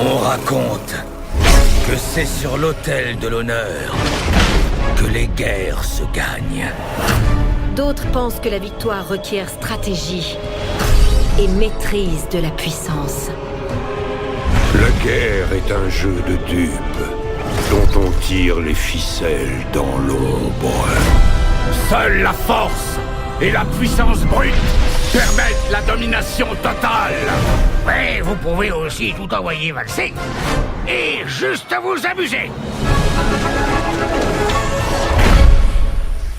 On raconte que c'est sur l'autel de l'honneur que les guerres se gagnent. D'autres pensent que la victoire requiert stratégie et maîtrise de la puissance. La guerre est un jeu de dupes dont on tire les ficelles dans l'ombre. Seule la force et la puissance brute permettent la domination totale. Ouais, vous pouvez aussi tout envoyer valser et juste vous amuser.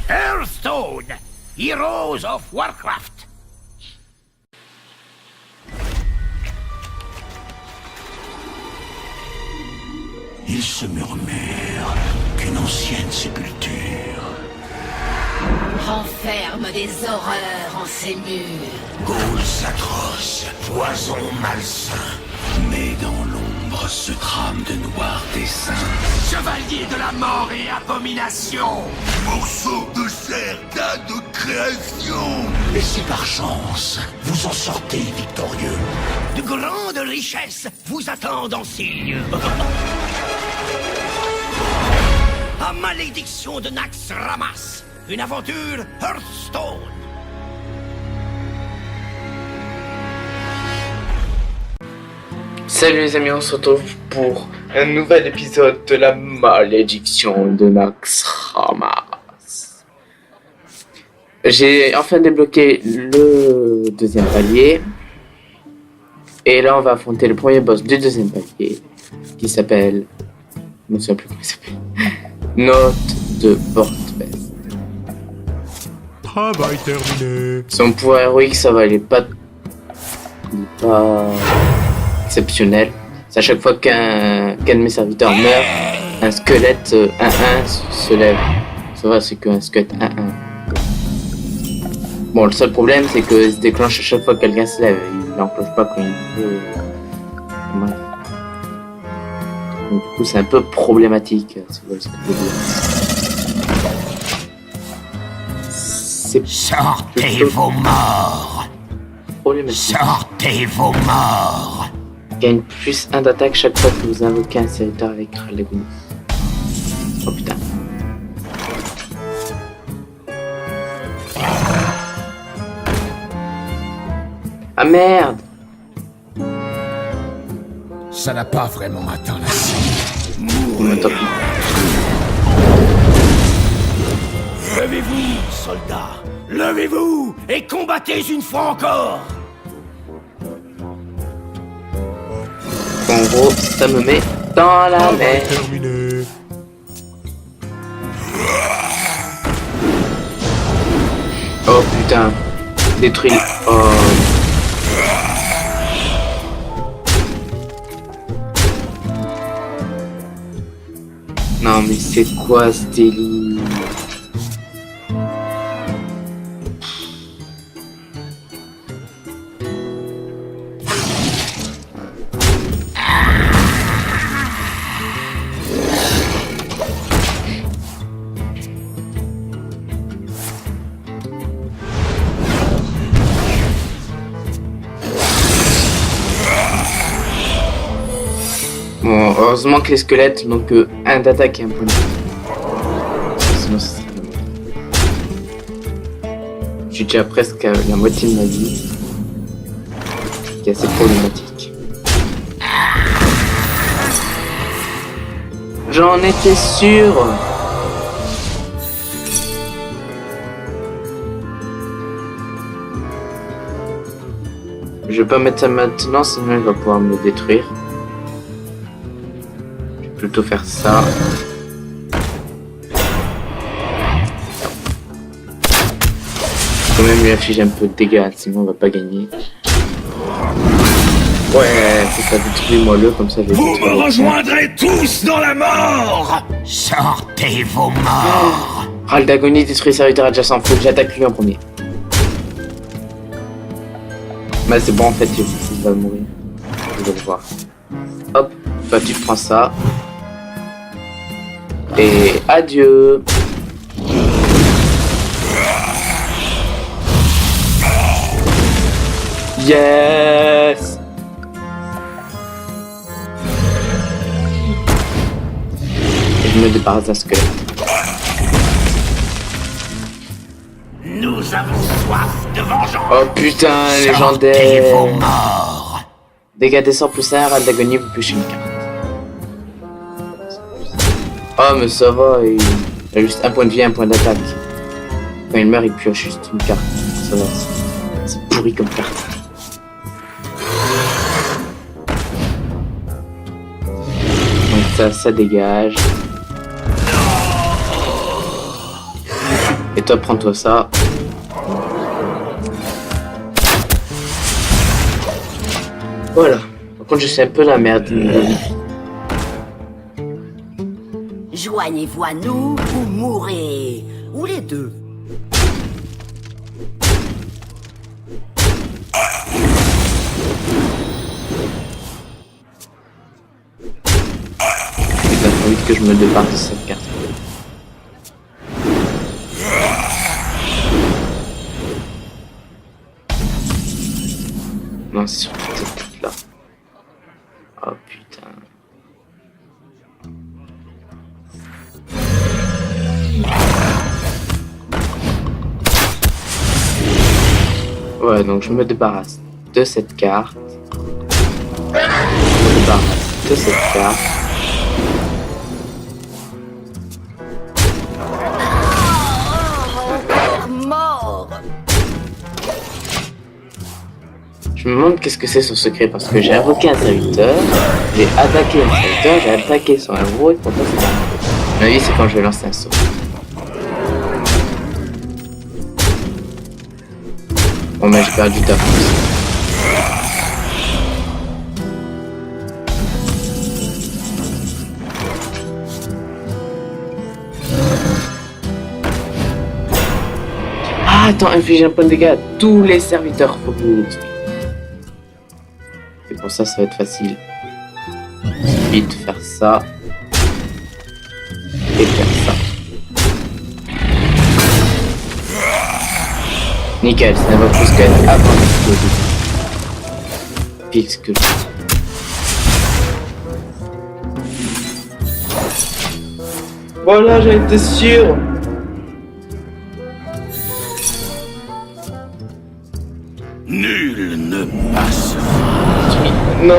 Hearthstone, Heroes of Warcraft. Il se murmure qu'une ancienne sépulture Renferme des horreurs en ses murs. Gaules atroces, poisons malsains. Mais dans l'ombre se trame de noirs dessins. Chevalier de la mort et abomination. Morceaux de chair tas de création. Et si par chance, vous en sortez victorieux, De grandes richesses vous attendent en signe. À malédiction de Naxxramas, une aventure Hearthstone. Salut les amis, on se retrouve pour un nouvel épisode de la malédiction de Naxxramas. J'ai enfin débloqué le deuxième palier. Et là on va affronter le premier boss du deuxième palier. Qui s'appelle... Je ne sais plus comment il s'appelle. Note de Porte-Veste. Travail terminé. Son pouvoir héroïque, ça va, il est pas exceptionnel. C'est à chaque fois qu'un de mes serviteurs meurt, un squelette 1-1 se lève. Ça va, c'est qu'un squelette 1-1. Bon, le seul problème, c'est que il se déclenche à chaque fois que quelqu'un se lève. Il n'enclenche pas quand il veut. Ouais. Donc, du coup, c'est un peu problématique, si vous voyez ce que je veux dire. C'est Sortez vos morts. problématique. Sortez vos morts. Gagne plus 1 d'attaque chaque fois que vous invoquez un serviteur avec Ralagonis. Oh putain. Ah merde. Ça n'a pas vraiment atteint la cible. Il me top. Levez-vous, soldats. Levez-vous et combattez une fois encore. En gros, ça me met dans la Travail mer. terminé. Oh putain. Détruit. Oh. Non mais c'est quoi ce délire? Bon, heureusement que les squelettes n'ont que 1 d'attaque et 1 point de vie. Sinon, ce serait la mort. J'ai déjà presque la moitié de ma vie. Ce qui est assez problématique. J'en étais sûr. Je vais pas mettre ça maintenant, sinon il va pouvoir me détruire. Plutôt faire ça. Quand même lui afficher un peu de dégâts, sinon on va pas gagner. Ouais, c'est ça, détruis-moi-le, comme ça je vais Vous détruire me le tien. rejoindrez tous dans la mort. Sortez vos morts. Râle d'agonie, détruit les serviteurs adjacents, faut que j'attaque lui en premier. Bah c'est bon en fait, il va mourir. Je vais le voir. Hop, bah tu prends ça. Et adieu. Yes. je me débarrasse d'un squelette. Nous avons soif de vengeance. Oh putain, légendaire. Dégâts des sorts plus 1, rate d'agonie, vous pêchez une carte. Oh mais ça va, il a juste un point de vie et un point d'attaque. Quand il meurt, il pioche juste une carte. Ça va, c'est pourri comme carte. Donc ça dégage. Et toi, prends-toi ça. Voilà. Par contre, je suis un peu la merde. Joignez-vous à nous ou mourrez. Ou les deux. Il faut vite que je me débarrasse de cette carte. Non, c'est surtout cette carte là. Oh putain. Ouais, donc je me débarrasse de cette carte. Je me débarrasse de cette carte. Mort. Je me demande qu'est-ce que c'est son secret parce que j'ai invoqué un serviteur, j'ai attaqué un serviteur, j'ai attaqué son héros et pourtant c'est pas un héros. À mon avis, c'est quand je vais lancer un saut. Bon, mais j'ai perdu ta force. Ah, attends, infliger un point de dégâts à tous les serviteurs, faut que vous les tuiez. Et pour ça, ça va être facile. Il suffit de faire ça. Et faire ça. Nickel, ça va plus qu'être avant d'exploser. Pile ce que je veux. Voilà, j'ai été sûr. Nul ne passe. Non.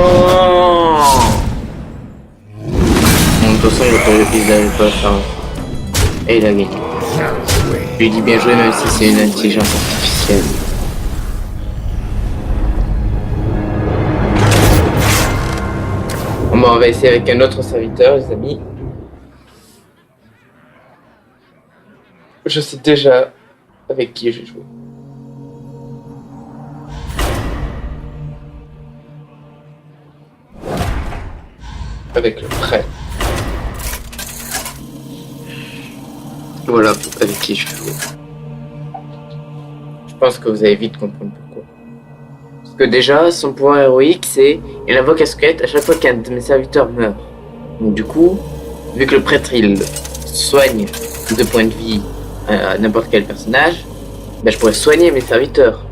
Bon, de toute façon, il n'allait pas faire. Et il a gagné. Je lui dis bien joué, même si c'est une intelligence artificielle. Bon, bah, on va essayer avec un autre serviteur, les amis. Je sais déjà avec qui je vais jouer. Avec le prêtre. Voilà avec qui je vais jouer. Je pense que vous allez vite comprendre pourquoi. Parce que déjà, son pouvoir héroïque, c'est il invoque un squelette à chaque fois qu'un de mes serviteurs meurt. Donc du coup, vu que le prêtre il soigne 2 points de vie à n'importe quel personnage, ben, je pourrais soigner mes serviteurs.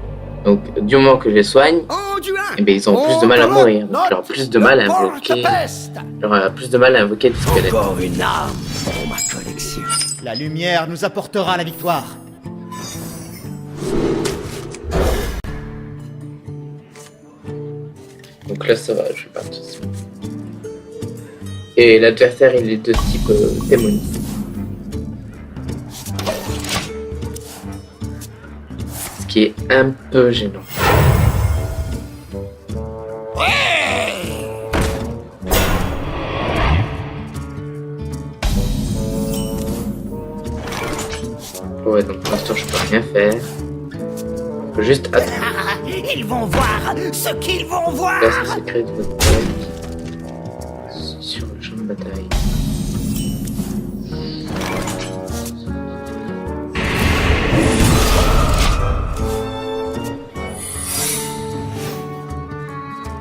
Donc du moment que je les soigne, eh ben, ils auront plus de mal à mourir. Donc j'aurai plus de mal à invoquer. J'aurai plus de mal à invoquer des squelettes. Encore une arme pour ma collection. La lumière nous apportera la victoire. Donc là ça va, je vais pas tout ça. Et l'adversaire il est de type démonique. Ce qui est un peu gênant. Ouais, donc pour l'instant je peux rien faire. Je peux juste attendre. Ils vont voir ce qu'ils vont voir. Là c'est le secret de votre deck sur le champ de bataille.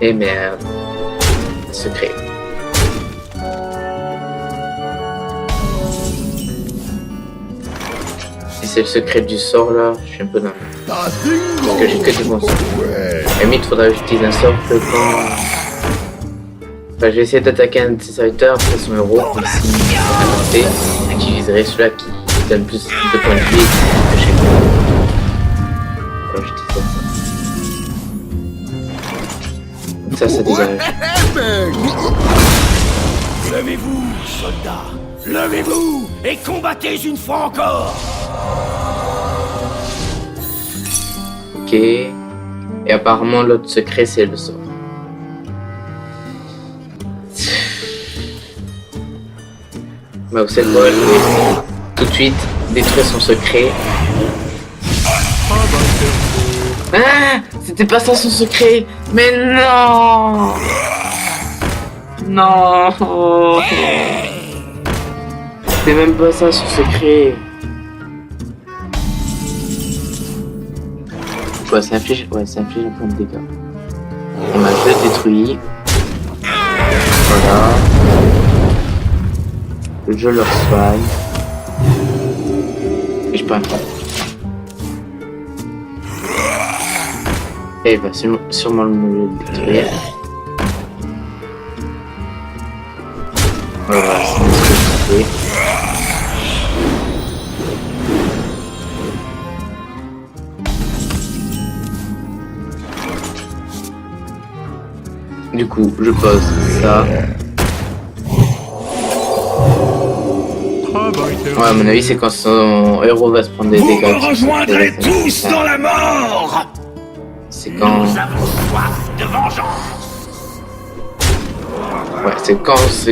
Et merde. Secret. Si c'est le secret du sort là, je suis un peu dans le... Parce que j'ai que des bons sorts. À limite, faudrait que j'utilise un sort que quand... Enfin, je vais essayer d'attaquer un de ses serviteurs, après son héros, comme si... préféré, celui-là qui donne plus de points de vie que chez moi. Alors je dis ça. Ça dégage. Levez-vous, soldats. Levez-vous et combattez une fois encore. Ok. Et apparemment l'autre secret c'est le sort. Bah vous savez quoi, je vais tout de suite détruire son secret. Ah, c'était pas ça son secret. Mais non. Non. C'était même pas ça son secret. Ouais, ça inflige un point de dégâts. On m'a juste détruit. Voilà. Je le soigne. Et je peux rien faire. Et il va sûrement me le détruire. Voilà, c'est ce que je fais. Du coup, je pose ça. Ouais, à mon avis, c'est quand son héros va se prendre des dégâts. Vous me rejoindrez tous dans la mort. C'est quand... Nous avons soif de vengeance. Ouais, c'est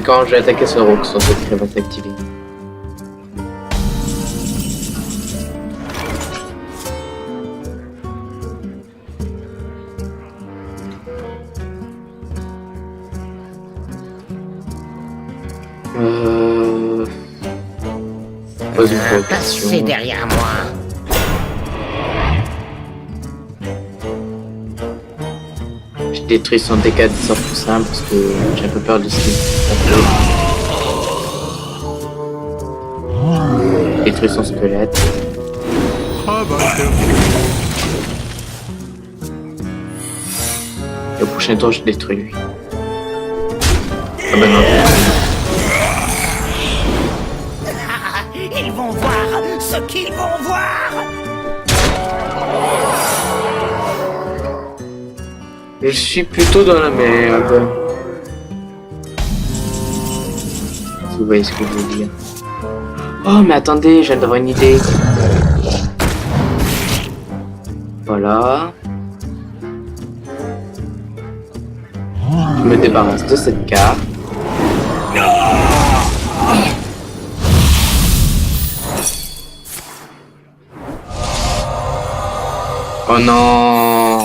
quand j'ai attaqué son héros que son secret va s'activer. Pose une provocation. Passez derrière moi. Je détruis son dégât de 100% parce que j'ai un peu peur de ce qu'il fait. Détruis son squelette. Et au prochain tour, je détruis lui. Ah bah non, Ils vont voir ce qu'ils vont voir. je suis plutôt dans la merde. Si vous voyez ce que je veux dire. Oh mais attendez, je viens d'avoir une idée. Voilà. Je me débarrasse de cette carte. Oh non.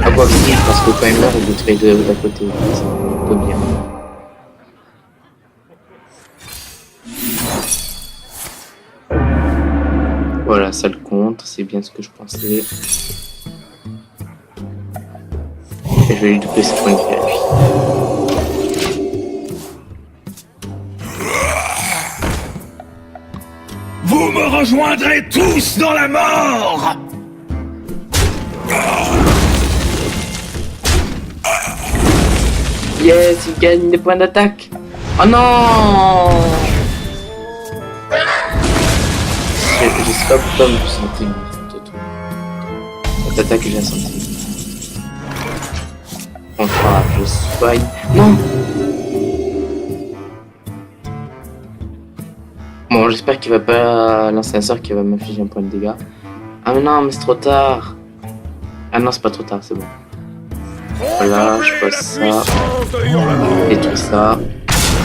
Ah quoi que si, parce que quand il meurt, il détruit d'à côté. C'est un peu bien. Voilà, ça le compte, c'est bien ce que je pensais. Et je vais lui doubler ses points de vie à lui. Vous me rejoindrez tous dans la mort. Yes, il gagne des points d'attaque. Oh non. Je sais pas pourquoi je me sentais de tout. Cette attaque que j'ai sentie. Enfin, je soigne. Non. Bon, j'espère qu'il va pas lancer un sort qui va m'infliger un point de dégâts. Ah mais non, mais c'est trop tard. Ah non, c'est pas trop tard, c'est bon. Voilà, je passe ça. Détruis ça.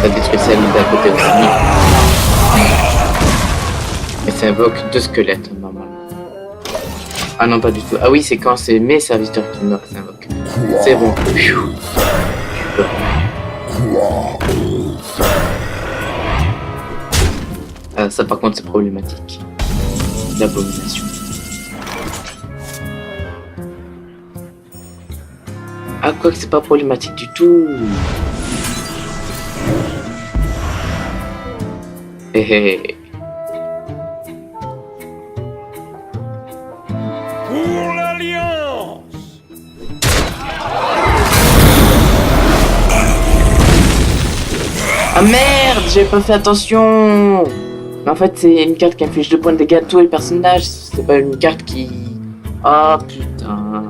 Ça détruit celle d'à côté aussi. Et ça invoque 2 squelettes, normalement. Ah non, pas du tout. Ah oui, c'est quand c'est mes serviteurs qui meurent que ça invoque. C'est bon. Ça par contre c'est problématique. L'abomination. Ah quoi que c'est pas problématique du tout. Hé hé. Pour l'Alliance. Ah merde, j'avais pas fait attention. Mais en fait, c'est une carte qui inflige 2 points de dégâts à tous les personnages. C'est pas une carte qui... Ah putain.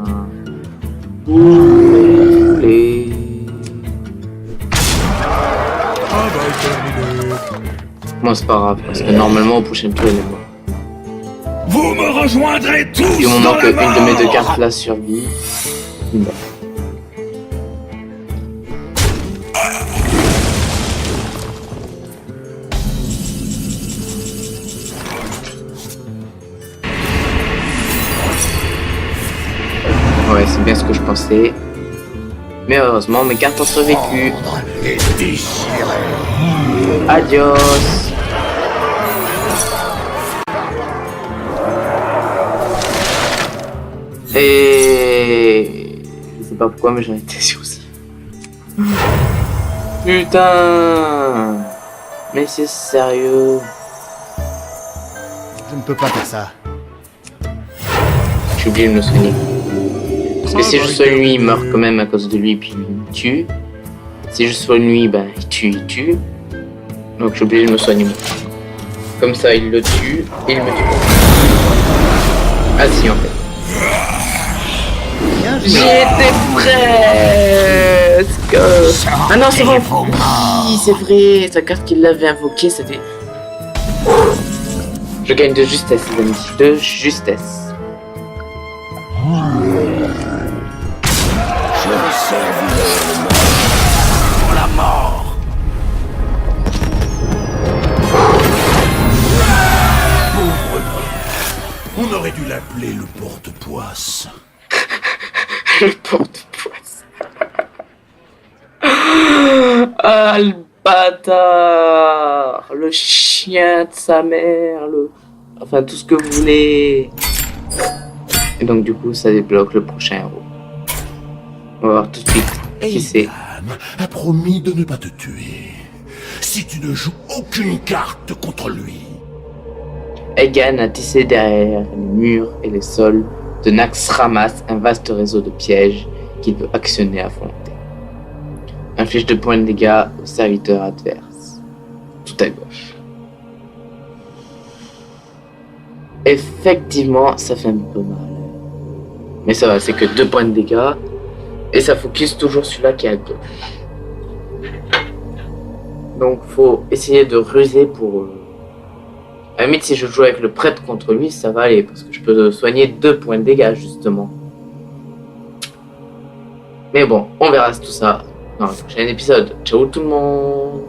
Ouh, Moi c'est pas grave, parce que normalement au prochain tour il est mort. Vous me rejoindrez tous Du moment dans que la une de mes 2 mort. cartes là survit, il meurt. Ouais, c'est bien ce que je pensais. Mais heureusement, mes cartes ont survécu. Et déchiré. Adios. Et... Je sais pas pourquoi, mais j'en étais sur ça. Putain. Mais c'est sérieux. Je ne peux pas faire ça. J'ai oublié de me soigner. Parce que si je soigne lui, il meurt quand même à cause de lui, puis il me tue. Si je soigne lui, ben il tue. Donc j'ai oublié de me soigner moi. Comme ça, il le tue et il me tue. Ah si, en fait. Bien joué. J'y étais presque. Ah non, c'est bon. Oui, c'est vrai. Sa carte qu'il l'avait invoquée, c'était... Je gagne de justesse, les amis. De justesse. Je vais servir pour la mort. Pauvre lui. On aurait dû l'appeler le porte-poisse. Le porte-poisse. Ah, le bâtard. Le chien de sa mère. Enfin, tout ce que vous voulez. Et donc, du coup, ça débloque le prochain héros. On va voir tout de suite qui c'est. Aidan a promis de ne pas te tuer. Si tu ne joues aucune carte contre lui. Egan a tissé derrière les murs et les sols de Naxxramas un vaste réseau de pièges qu'il peut actionner à volonté. Inflige 2 points de dégâts aux serviteurs adverses. Tout à gauche. Effectivement, ça fait un peu mal. Mais ça va, c'est que 2 points de dégâts. Et ça focus toujours celui-là qui est à gauche. Donc faut essayer de ruser pour... À la limite, si je joue avec le prêtre contre lui, ça va aller. Parce que je peux soigner 2 points de dégâts, justement. Mais bon, on verra tout ça dans le prochain épisode. Ciao tout le monde!